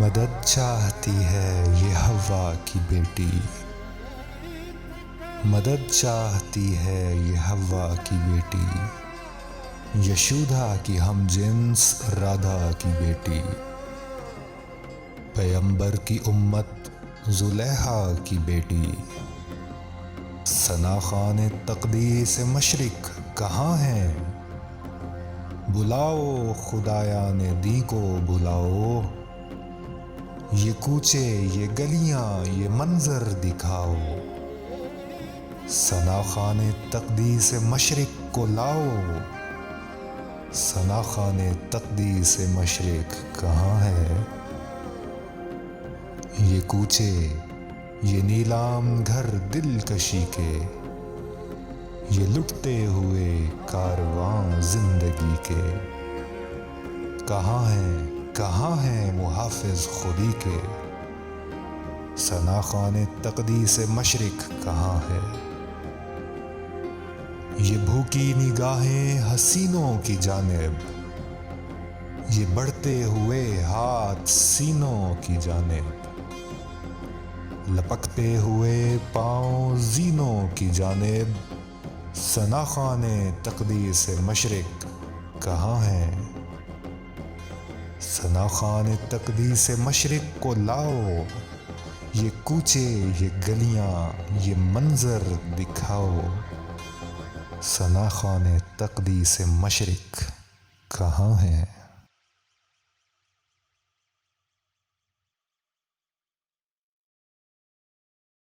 مدد چاہتی ہے یہ حوا کی بیٹی، مدد چاہتی ہے یہ حوا کی بیٹی، یشودھا کی ہم جنس رادھا کی بیٹی، پیغمبر کی امت زلیخا کی بیٹی، ثنا خوان تقدیس مشرق کہاں ہیں؟ بلاؤ خدایان دی کو بلاؤ، یہ کوچے یہ گلیاں یہ منظر دکھاؤ، ثنا خوان تقدیس مشرق کو لاؤ، ثنا خوان تقدیس مشرق کہاں ہے؟ یہ کوچے یہ نیلام گھر دلکشی کے، یہ لٹتے ہوئے کارواں زندگی کے، کہاں ہیں محافظ خودی کے، ثنا خوان تقدیس مشرق کہاں ہے؟ یہ بھوکی نگاہیں حسینوں کی جانب، یہ بڑھتے ہوئے ہاتھ سینوں کی جانب، لپکتے ہوئے پاؤں زینوں کی جانب، ثنا خوان تقدیس مشرق کہاں ہے؟ ثنا خوان تقدیس مشرق کو لاؤ، یہ کوچے یہ گلیاں یہ منظر دکھاؤ، ثنا خوان تقدیس مشرق کہاں ہے؟